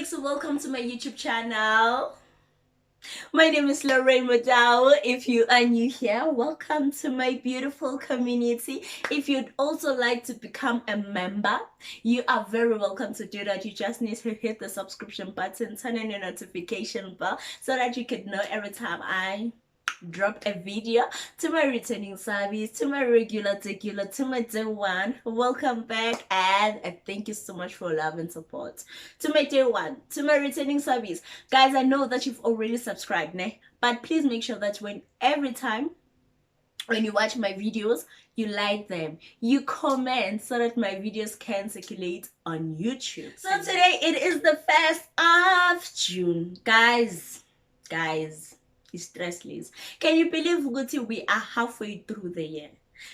Freaks, welcome to my YouTube channel. My name is Lorraine Modao. If you are new here, welcome to my beautiful community. If you'd also like to become a member, you are very welcome to do that. You just need to hit the subscription button, turn on your notification bell so that you can know every time I drop a video. To my returning service, to my regular, to my day one, welcome back, and thank you so much for love and support. To my day one, to my returning service, guys, I know that you've already subscribed, ne? But please make sure that every time when you watch my videos, you like them, you comment, so that my videos can circulate on YouTube. So today it is the 1st of June, guys. It's stressless. Can you believe Guti, we are halfway through the year?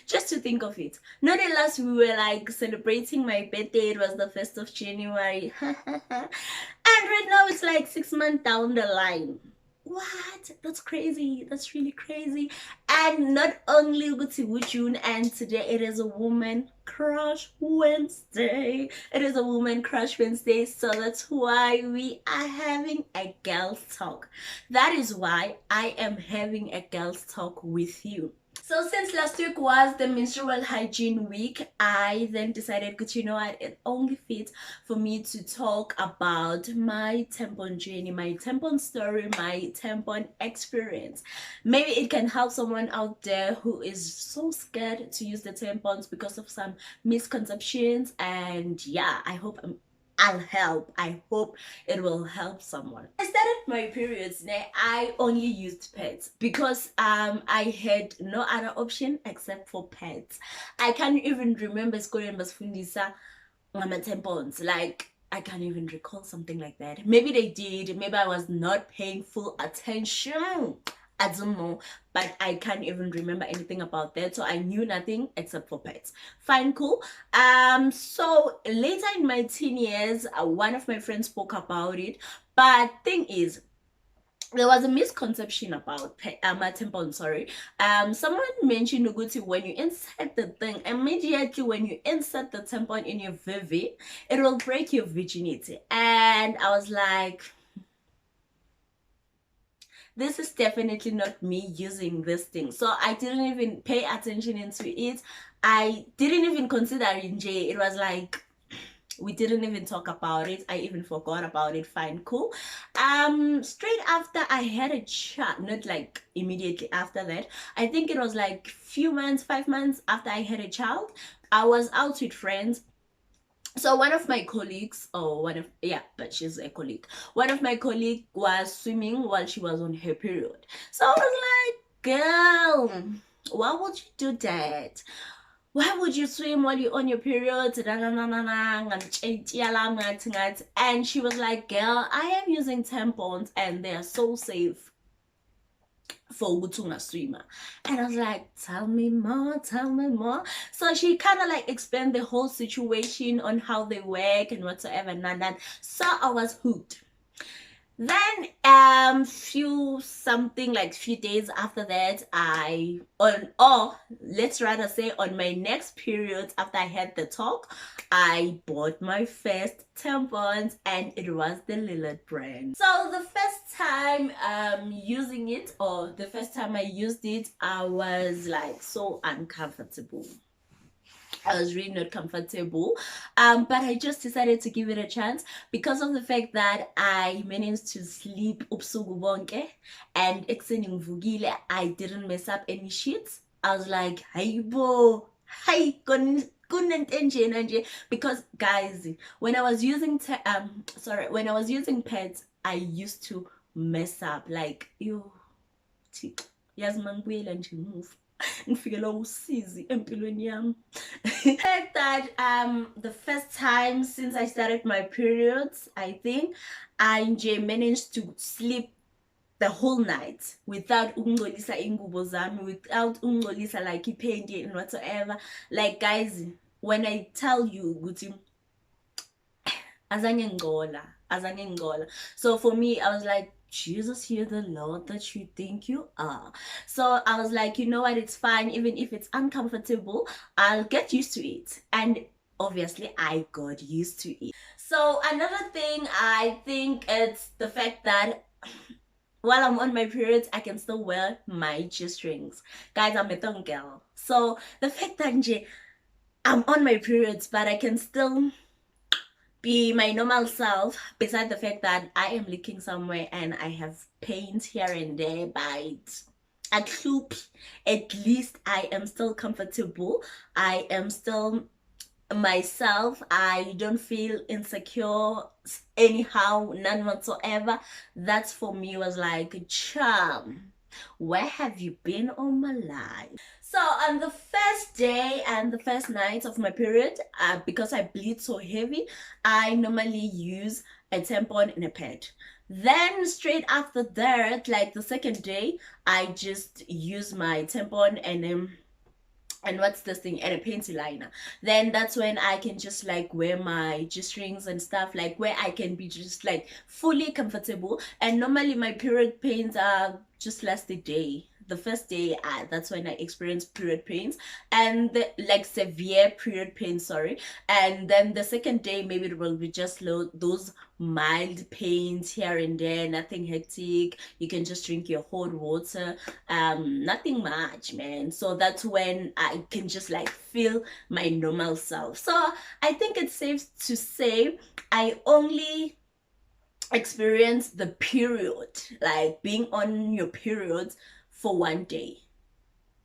Just to think of it. Not the last we were like celebrating my birthday, it was the 1st of January. And right now it's like 6 months down the line. What? That's crazy. That's really crazy. And not only Guti June, and today it is a Woman Crush Wednesday. It is a Woman Crush Wednesday, so that's why we are having a girls talk. That is why I am having a girls talk with you. So since last week was the menstrual hygiene week, I then decided, you know what, it only fits for me to talk about my tempon journey, my tempon story, my tempon experience. Maybe it can help someone out there who is so scared to use the tampons because of some misconceptions, and yeah, I'll help. I hope it will help someone. I started my periods, I only used pads because I had no other option except for pads. I can't even remember school and basfundisa tampons. Like, I can't even recall something like that. Maybe they did, maybe I was not paying full attention. I don't know, but I can't even remember anything about that. So I knew nothing except for pets. Fine, cool. So later in my teen years, one of my friends spoke about it. But thing is, there was a misconception about tampon, sorry. Someone mentioned Uguti, when you insert the thing, immediately when you insert the tampon in your VV, it will break your virginity. And I was like, this is definitely not me using this thing. So I didn't even pay attention into it. I didn't even consider it. It was like, we didn't even talk about it. I even forgot about it. Fine, cool. Straight after I had a child, not like immediately after that, I think it was like few months, 5 months after I had a child, I was out with friends. So one of my colleagues, but she's a colleague. One of my colleagues was swimming while she was on her period. So I was like, girl, why would you do that? Why would you swim while you're on your period? And she was like, girl, I am using tampons and they are so safe for Gutunga swimmer. And I was like, tell me more. So she kind of like explained the whole situation on how they work and whatsoever and that. So I was hooked. Then few days after that, let's rather say on my next period after I had the talk, I bought my first tampons, and it was the Lilith brand. So the first time using it, or the first time I used it, I was like so uncomfortable. I was really not comfortable, but I just decided to give it a chance because of the fact that I managed to sleep ubusuku bonke, and ekuseni ngivukile, I didn't mess up any sheets. I was like, hey bo, hey because guys, when I was using pads, I used to mess up, like, yo, yazi mangibuyela nje move ngifikela usizi empilweni yami. That the first time since I started my periods, I think I managed to sleep the whole night without ungcolisa ingubo zami, without ungcolisa like ipendi and whatsoever. Like, guys, when I tell you ukuthi azange ngola. So for me, I was like, Jesus, you're the Lord that you think you are. So I was like, you know what, it's fine. Even if it's uncomfortable, I'll get used to it. And obviously I got used to it. So another thing, I think it's the fact that while I'm on my periods, I can still wear my G-strings. Guys, I'm a thong girl. So the fact that I'm on my periods, but I can still be my normal self, beside the fact that I am leaking somewhere and I have pains here and there, but at least I am still comfortable. I am still myself. I don't feel insecure anyhow, none whatsoever. That's for me was like, charm, where have you been all my life? So on the first day and the first night of my period, because I bleed so heavy, I normally use a tampon and a pad. Then straight after that, like the second day, I just use my tampon and what's this thing, and a panty liner. Then that's when I can just like wear my g-strings and stuff, like where I can be just like fully comfortable. And normally my period pains are just last a day. The first day, that's when I experienced period pains, and like severe period pains, sorry. And then the second day, maybe it will be just those mild pains here and there, nothing hectic. You can just drink your hot water, nothing much, man. So that's when I can just like feel my normal self. So I think it's safe to say I only experience the period, like being on your periods, for one day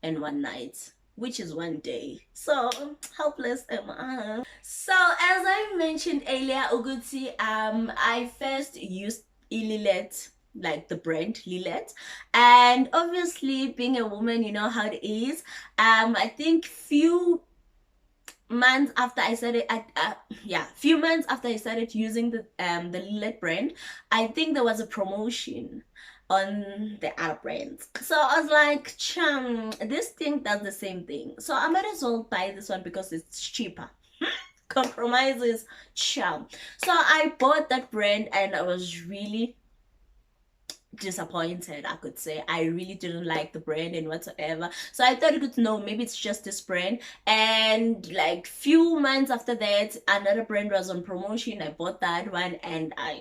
and one night, which is one day. So helpless am I. So as I mentioned earlier, Uguti, I first used Ililet, like the brand Lilet, and obviously being a woman, you know how it is. I think few months after I started using the Lilet brand, I think there was a promotion on the other brands. So I was like, chum, this thing does the same thing. So I might as well buy this one because it's cheaper. Compromises, chum. So I bought that brand and I was really disappointed. I could say I really didn't like the brand and whatsoever. So I thought, good, no, maybe it's just this brand. And like few months after that, another brand was on promotion. I bought that one and I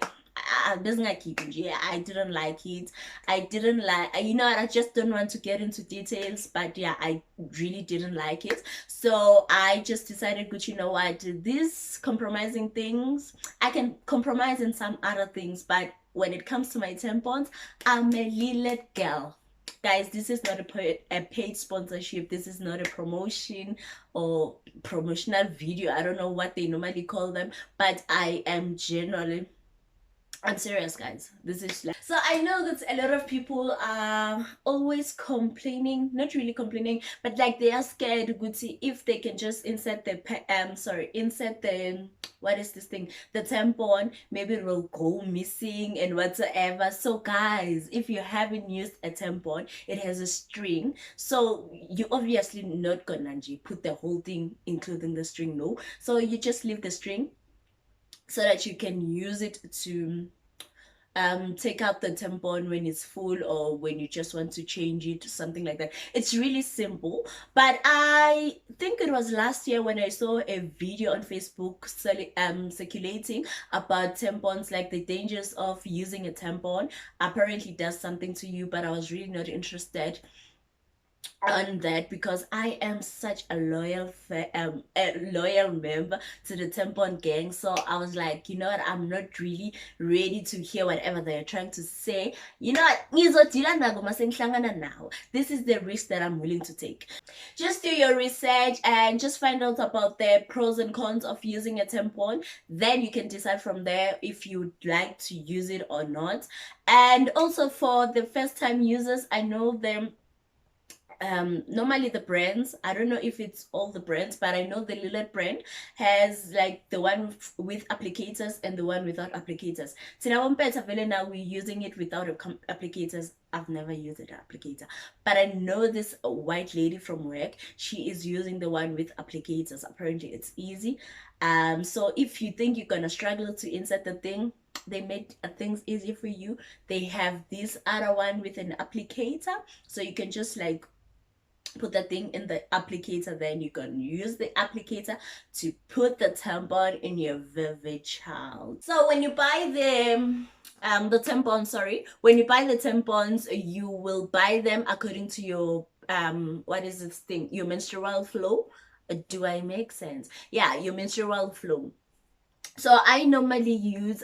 doesn't like it. Yeah, I didn't like it. I didn't like, you know, I just don't want to get into details, but yeah, I really didn't like it. So I just decided, good, you know what, these compromising things, I can compromise in some other things, but when it comes to my tampons, I'm a Lilet girl. Guys, this is not a paid sponsorship. This is not a promotion or promotional video. I don't know what they normally call them, but I am generally, I'm serious, guys. This is like, so I know that a lot of people are always complaining, not really complaining, but like they are scared, Gucci, if they can just insert the insert the, what is this thing, the tampon, maybe it will go missing and whatsoever. So guys, if you haven't used a tampon, it has a string, so you obviously not gonna put the whole thing including the string, no. So you just leave the string so that you can use it to take out the tampon when it's full or when you just want to change it, something like that. It's really simple. But I think it was last year when I saw a video on Facebook circulating about tampons, like the dangers of using a tampon apparently does something to you, but I was really not interested on that because I am such a loyal member to the tampon gang. So I was like, you know what, I'm not really ready to hear whatever they're trying to say. You know what, this is the risk that I'm willing to take. Just do your research and just find out about the pros and cons of using a tampon. Then you can decide from there if you'd like to use it or not. And also for the first time users, I know them, normally the brands, I don't know if it's all the brands, but I know the Lillet brand has like the one with applicators and the one without applicators. So now we're using it without applicators. I've never used an applicator, but I know this white lady from work, she is using the one with applicators. Apparently it's easy. So if you think you're gonna struggle to insert the thing, they made things easy for you. They have this other one with an applicator, so you can just like put the thing in the applicator, then you can use the applicator to put the tampon in your vivid child. So when you buy the tampons, sorry, when you buy the tampons, you will buy them according to your what is this thing, your menstrual flow. Do I make sense? Yeah, your menstrual flow. So I normally use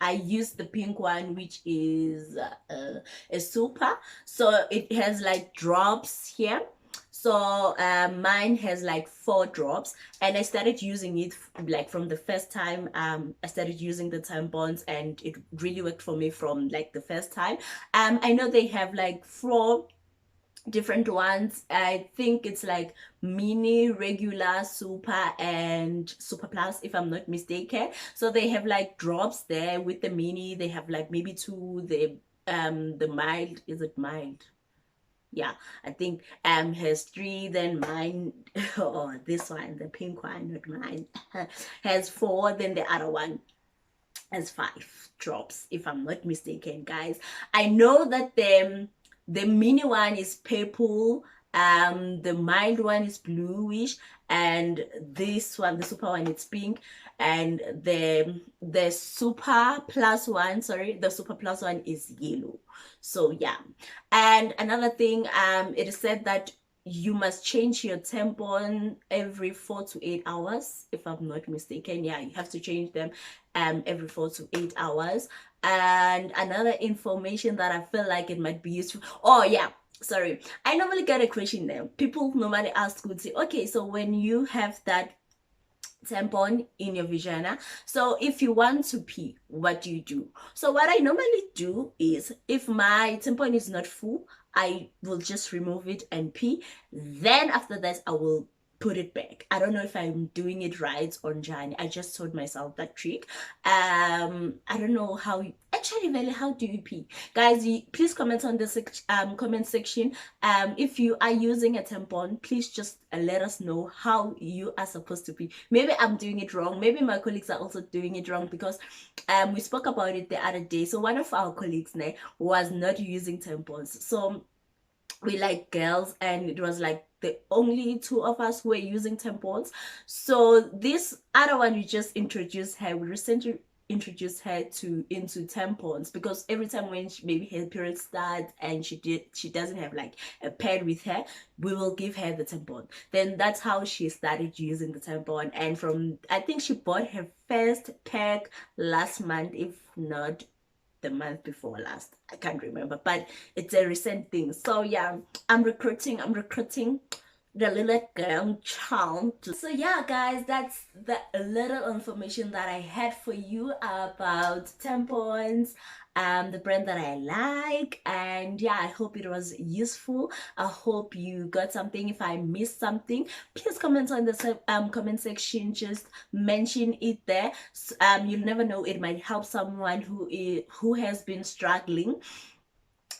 I use the pink one, which is a super. So it has like drops here. So mine has like 4 drops, and I started using it like from the first time I started using the tampons, and it really worked for me from like the first time. I know they have like 4 different ones. I think it's like mini, regular, super, and super plus, if I'm not mistaken. So they have like drops there. With the mini, they have like maybe 2. The mild, is it mild? Yeah, I think has 3. Then mine oh, this one, the pink one, not mine, has 4. Then the other one has 5 drops, if I'm not mistaken, guys. I know that the mini one is purple, the mild one is bluish, and this one, the super one, it's pink, and the super plus one, sorry, the super plus one is yellow. So yeah. And another thing, it is said that you must change your tampon every 4 to 8 hours, if I'm not mistaken. Yeah, you have to change them every 4 to 8 hours. And another information that I feel like it might be useful, oh yeah, sorry, I normally get a question there. People normally ask, would say, okay, so when you have that tampon in your vagina, so if you want to pee, what do you do? So what I normally do is, if my tampon is not full, I will just remove it and pee. Then after that, I will put it back. I don't know if I'm doing it right on Johnny. I just told myself that trick. I don't know how actually, Vele, how do you pee, guys? Please comment on the comment section. If you are using a tampon, please just let us know how you are supposed to pee. Maybe I'm doing it wrong, maybe my colleagues are also doing it wrong, because we spoke about it the other day. So one of our colleagues was not using tampons, so we like girls, and it was like the only 2 of us who were using tampons. So this other one, we just introduced her, we recently introduced her into tampons, because every time when maybe her period starts and she doesn't have like a pad with her, we will give her the tampon. Then that's how she started using the tampon, and from, I think she bought her first pack last month, if not the month before last, I can't remember, but it's a recent thing. So yeah, I'm recruiting the little girl child. So yeah, guys, that's the little information that I had for you about tampons, the brand that I like. And yeah, I hope it was useful. I hope you got something. If I missed something, please comment on the comment section, just mention it there. You'll never know, it might help someone who has been struggling.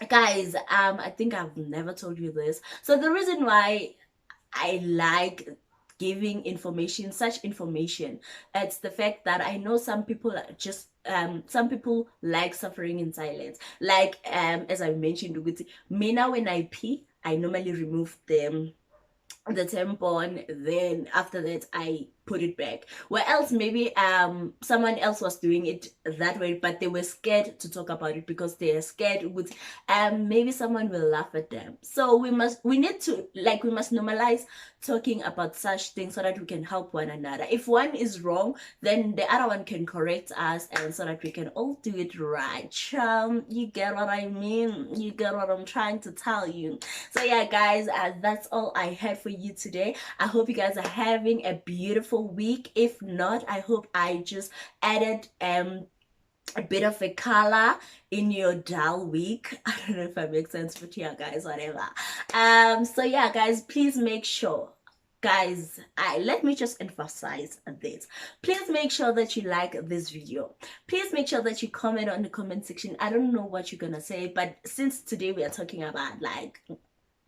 Guys, I think I've never told you this. So the reason why I like giving information, such information, it's the fact that I know some people are just some people like suffering in silence. Like as I mentioned, me now, when I pee, I normally remove the tampon, then after that I put it back. Where else maybe someone else was doing it that way, but they were scared to talk about it because they are scared with maybe someone will laugh at them. So we must normalize talking about such things, so that we can help one another. If one is wrong, then the other one can correct us, and so that we can all do it right. You get what I mean? You get what I'm trying to tell you? So yeah, guys, that's all I had for you today. I hope you guys are having a beautiful week. If not, I hope I just added a bit of a color in your dull week. I don't know if that makes sense, but yeah, guys, whatever. So yeah, guys, please make sure, guys, let me just emphasize this. Please make sure that you like this video. Please make sure that you comment on the comment section. I don't know what you're gonna say, but since today we are talking about, like,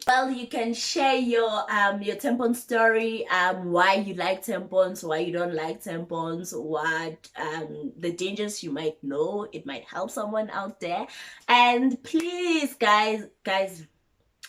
well, you can share your tampon story, why you like tampons, why you don't like tampons, what the dangers you might know. It might help someone out there. And please, guys,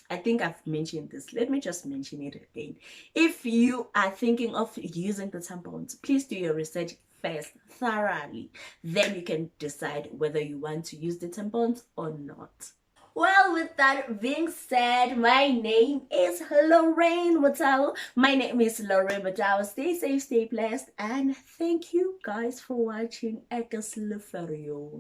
I think I've mentioned this. Let me just mention it again. If you are thinking of using the tampons, please do your research first thoroughly. Then you can decide whether you want to use the tampons or not. Well, with that being said, my name is Lorraine Matao. My name is Lorraine Matao. Stay safe, stay blessed, and thank you guys for watching Ekas Leferio.